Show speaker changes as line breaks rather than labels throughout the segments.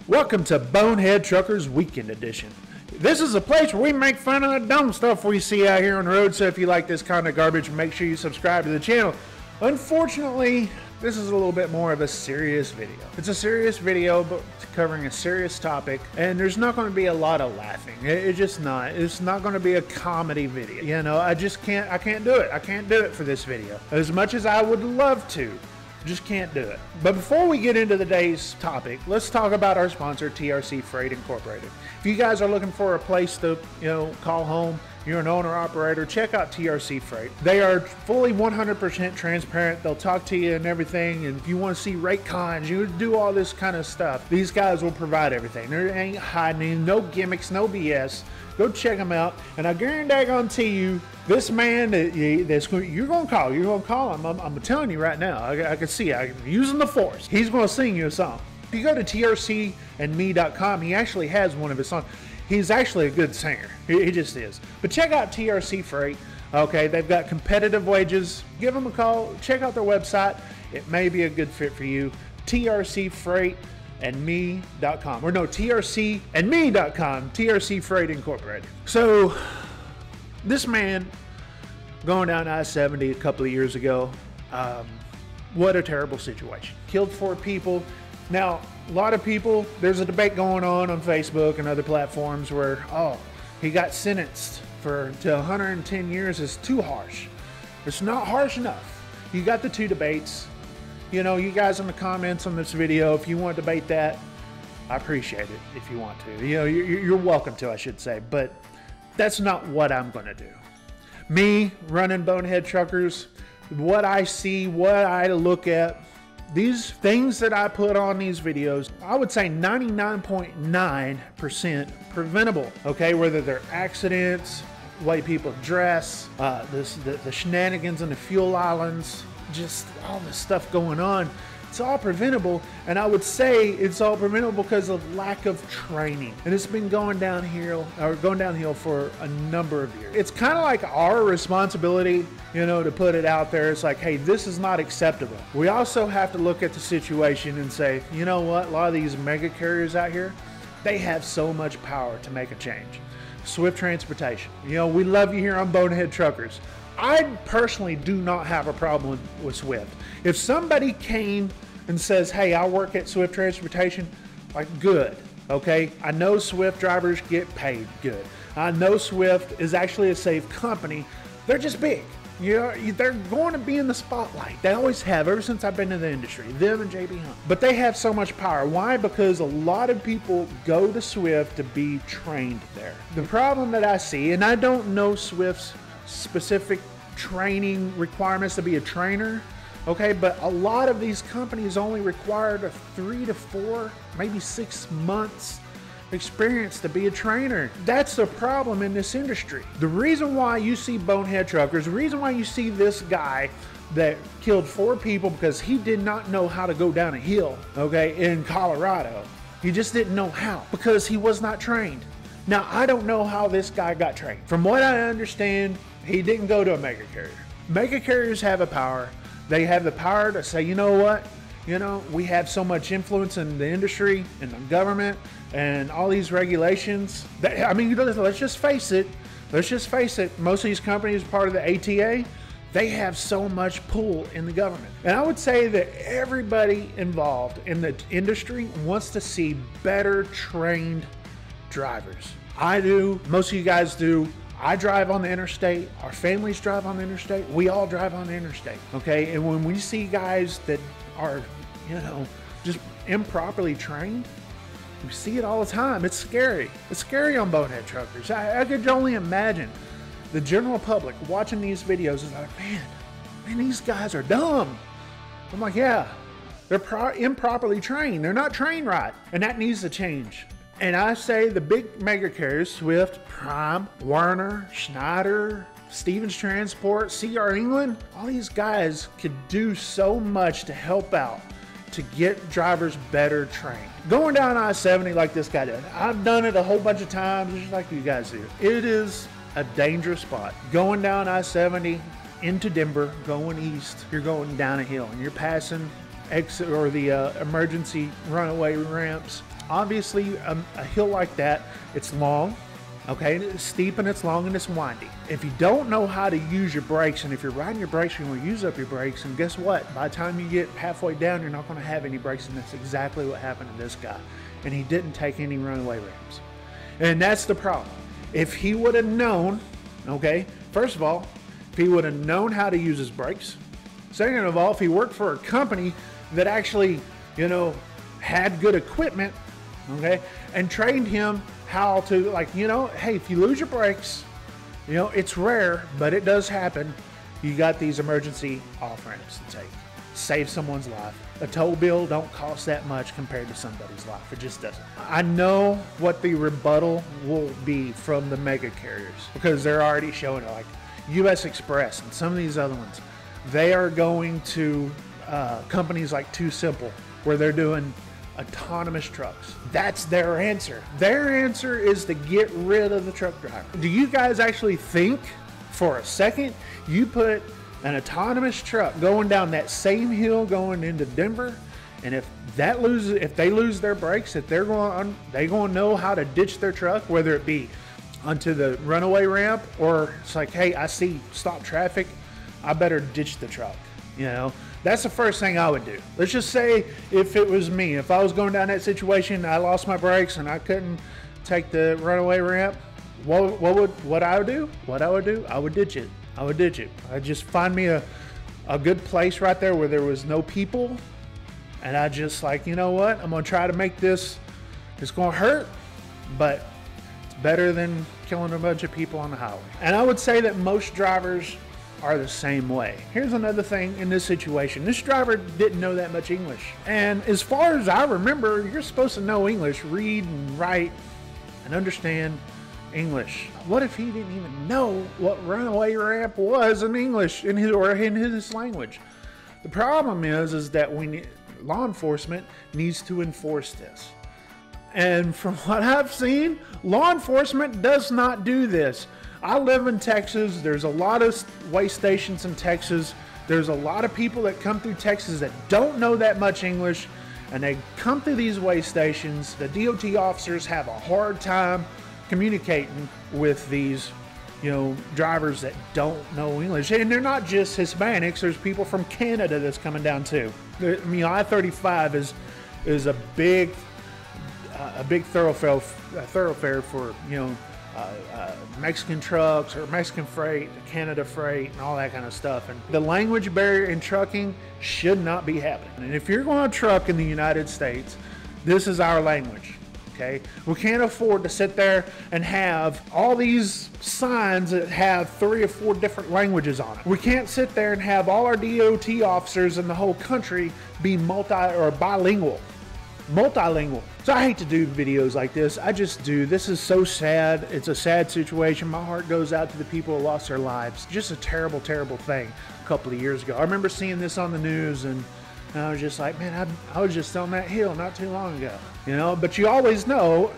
Welcome to Bonehead Truckers Weekend Edition. This is a place where we make fun of the dumb stuff we see out here on the road, so if you like this kind of garbage, make sure you subscribe to the channel. Unfortunately, this is a little bit more of a serious video. It's a serious video, but covering a serious topic, and there's not going to be a lot of laughing. It's just not. It's not going to be a comedy video. You know, I can't do it. I can't do it for this video. As much as I would love to, just can't do it. But before we get into today's topic, let's talk about our sponsor, TRC Freight Incorporated. If you guys are looking for a place to, call home, you're an owner operator, check out TRC Freight. They are fully 100% transparent. They'll talk to you and everything. And if you want to see rate cons, you do all this kind of stuff, these guys will provide everything. There ain't hiding, no gimmicks, no BS. Go check them out, and I guarantee you, this man you're gonna call him. I'm telling you right now. I can see. I'm using the force. He's gonna sing you a song. If you go to trcandme.com, he actually has one of his songs. He's actually a good singer. He just is. But check out TRC Freight. Okay, they've got competitive wages. Give them a call. Check out their website. It may be a good fit for you. TRC Freight. And me.com, or no, trcandme.com, TRC Freight Incorporated. So this man going down I-70 a couple of years ago, what a terrible situation. Killed 4 people. Now, a lot of people, there's a debate going on Facebook and other platforms where, he got sentenced to 110 years is too harsh. It's not harsh enough. You got the 2 debates. You know, you guys in the comments on this video, if you want to debate that, I appreciate it if you want to. You know, you're welcome to, I should say. But that's not what I'm going to do. Me, running Bonehead Truckers, what I see, what I look at, these things that I put on these videos, I would say 99.9% preventable. Okay, whether they're accidents, the way people dress, the shenanigans in the fuel islands, just all this stuff going on, it's all preventable. And I would say it's all preventable because of lack of training, and it's been going downhill for a number of years. It's kind of like our responsibility, to put it out there. It's like, hey, this is not acceptable. We also have to look at the situation and say, you know what, a lot of these mega carriers out here, they have so much power to make a change. Swift Transportation, we love you here on Bonehead Truckers. I personally do not have a problem with Swift. If somebody came and says, hey, I work at Swift Transportation, like, good, okay? I know Swift drivers get paid good. I know Swift is actually a safe company. They're just big. They're going to be in the spotlight. They always have, ever since I've been in the industry, them and JB Hunt. But they have so much power. Why? Because a lot of people go to Swift to be trained there. The problem that I see, and I don't know Swift's specific training requirements to be a trainer, okay, but a lot of these companies only required a 3 to 4, maybe 6 months experience to be a trainer. That's the problem in this industry. The reason why you see Bonehead Truckers, the reason why you see this guy that killed 4 people because he did not know how to go down a hill, okay, in Colorado. He just didn't know how because he was not trained. Now, I don't know how this guy got trained. From what I understand, he didn't go to a mega carrier. Mega carriers have a power. They have the power to say, you know what? We have so much influence in the industry and the government and all these regulations. Let's just face it. Most of these companies are part of the ATA. They have so much pull in the government. And I would say that everybody involved in the industry wants to see better trained drivers. I do. Most of you guys do. I drive on the interstate. Our families drive on the interstate. We all drive on the interstate. Okay. And when we see guys that are, just improperly trained, we see it all the time. It's scary. It's scary on Bonehead Truckers. I could only imagine the general public watching these videos is like, man, these guys are dumb. I'm like, yeah, they're improperly trained. They're not trained right. And that needs to change. And I say the big mega carriers, Swift, Prime, Werner, Schneider, Stevens Transport, CR England, all these guys could do so much to help out to get drivers better trained. Going down I-70 like this guy did. I've done it a whole bunch of times, just like you guys do. It is a dangerous spot. Going down I-70 into Denver, going east, you're going down a hill and you're passing exit or the emergency runaway ramps. Obviously, a hill like that, it's long, okay? It's steep and it's long and it's windy. If you don't know how to use your brakes, and if you're riding your brakes, you're going to use up your brakes, and guess what? By the time you get halfway down, you're not going to have any brakes, and that's exactly what happened to this guy. And he didn't take any runaway ramps. And that's the problem. If he would have known, okay, first of all, if he would have known how to use his brakes, second of all, if he worked for a company that actually, you know, had good equipment, okay, and trained him how to, like, you know, hey, if you lose your brakes, you know, it's rare, but it does happen. You got these emergency off ramps to take. Save someone's life. A tow bill don't cost that much compared to somebody's life. It just doesn't. I know what the rebuttal will be from the mega carriers, because they're already showing it, like US Express and some of these other ones. They are going to companies like Too Simple, where they're doing autonomous trucks. That's their answer. Their answer is to get rid of the truck driver. Do you guys actually think for a second you put an autonomous truck going down that same hill going into Denver, and if they lose their brakes, if they're going to know how to ditch their truck, whether it be onto the runaway ramp, or it's like, hey, I see stop traffic, I better ditch the truck. You know, that's the first thing I would do. Let's just say if it was me, if I was going down that situation, I lost my brakes and I couldn't take the runaway ramp, what I would do? I would ditch it. I'd just find me a good place right there where there was no people, and I just, like, you know what? I'm gonna try to make this. It's gonna hurt, but it's better than killing a bunch of people on the highway. And I would say that most drivers are the same way. Here's another thing in this situation. This driver didn't know that much English. And as far as I remember, you're supposed to know English, read and write and understand English. What if he didn't even know what runaway ramp was in English, in his language? The problem is that law enforcement needs to enforce this. And from what I've seen, law enforcement does not do this. I live in Texas. There's a lot of way stations in Texas. There's a lot of people that come through Texas that don't know that much English, and they come through these way stations. The DOT officers have a hard time communicating with these, you know, drivers that don't know English. And they're not just Hispanics. There's people from Canada that's coming down too. I mean, I-35 is a big thoroughfare for, you know, Mexican trucks or Mexican freight, Canada freight, and all that kind of stuff. And the language barrier in trucking should not be happening. And if you're going to truck in the United States, this is our language. Okay, we can't afford to sit there and have all these signs that have 3 or 4 different languages on it. We can't sit there and have all our DOT officers in the whole country be bilingual. Multilingual. So I hate to do videos like this. I just do. This is so sad. It's a sad situation. My heart goes out to the people who lost their lives. Just a terrible, terrible thing a couple of years ago. I remember seeing this on the news, and I was just like, man, I was just on that hill not too long ago. You know, but you always know,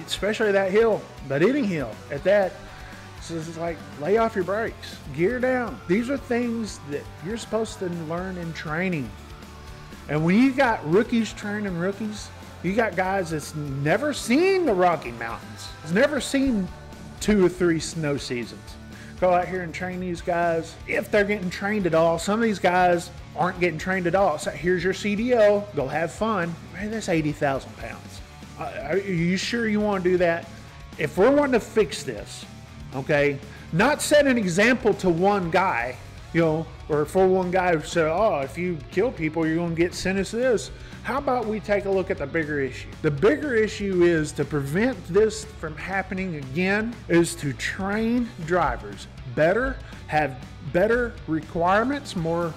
especially that hill, but any hill at that. So it's like, lay off your brakes, gear down. These are things that you're supposed to learn in training. And when you got rookies training rookies, you got guys that's never seen the Rocky Mountains, has never seen 2 or 3 snow seasons. Go out here and train these guys, if they're getting trained at all. Some of these guys aren't getting trained at all. So here's your CDL, go have fun. Man, that's 80,000 pounds. Are you sure you want to do that? If we're wanting to fix this, okay, not set an example to one guy, you know, or for one guy who said, oh, if you kill people, you're going to get sentenced to this. How about we take a look at the bigger issue? The bigger issue is to prevent this from happening again is to train drivers better, have better requirements, more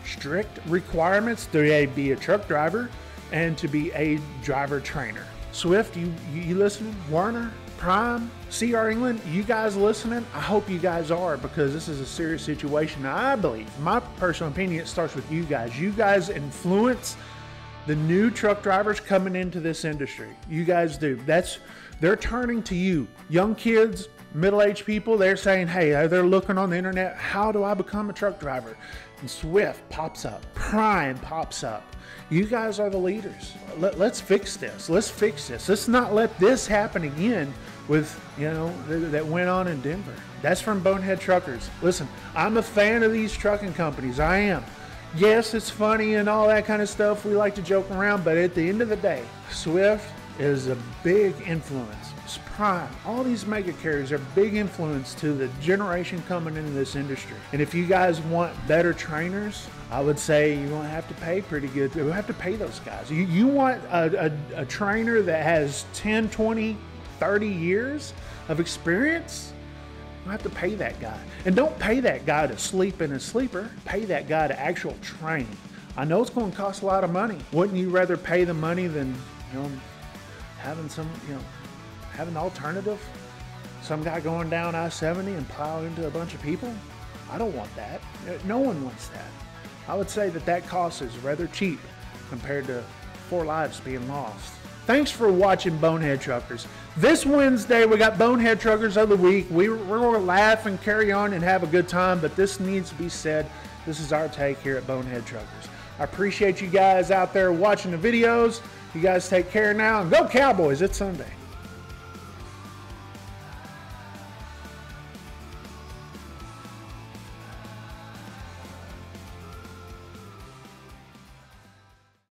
strict requirements to be a truck driver and to be a driver trainer. Swift, you listening? Warner, Prime, CR England, you guys listening? I hope you guys are, because this is a serious situation. Now, I believe, my personal opinion, it starts with you guys. You guys influence the new truck drivers coming into this industry. You guys do. They're turning to you. Young kids, Middle-aged people, they're saying, hey, they're looking on the internet, how do I become a truck driver? And Swift pops up, Prime pops up. You guys are the leaders. Let's fix this. Let's fix this. Let's not let this happen again with, you know, that went on in Denver. That's from Bonehead Truckers. Listen, I'm a fan of these trucking companies. I am. Yes, it's funny and all that kind of stuff. We like to joke around, but at the end of the day, Swift is a big influence. Prime, all these mega carriers are big influence to the generation coming into this industry. And if you guys want better trainers, I would say you're going to have to pay pretty good. You'll have to pay those guys. You want a trainer that has 10, 20, 30 years of experience? You have to pay that guy. And don't pay that guy to sleep in a sleeper. Pay that guy to actual train. I know it's going to cost a lot of money. Wouldn't you rather pay the money than, you know, having some, you know, having an alternative? Some guy going down I-70 and plow into a bunch of people? I don't want that. No one wants that. I would say that cost is rather cheap compared to 4 lives being lost. Thanks for watching Bonehead Truckers. This Wednesday, we got Bonehead Truckers of the Week. We're going to laugh and carry on and have a good time, but this needs to be said. This is our take here at Bonehead Truckers. I appreciate you guys out there watching the videos. You guys take care now, and go Cowboys. It's Sunday.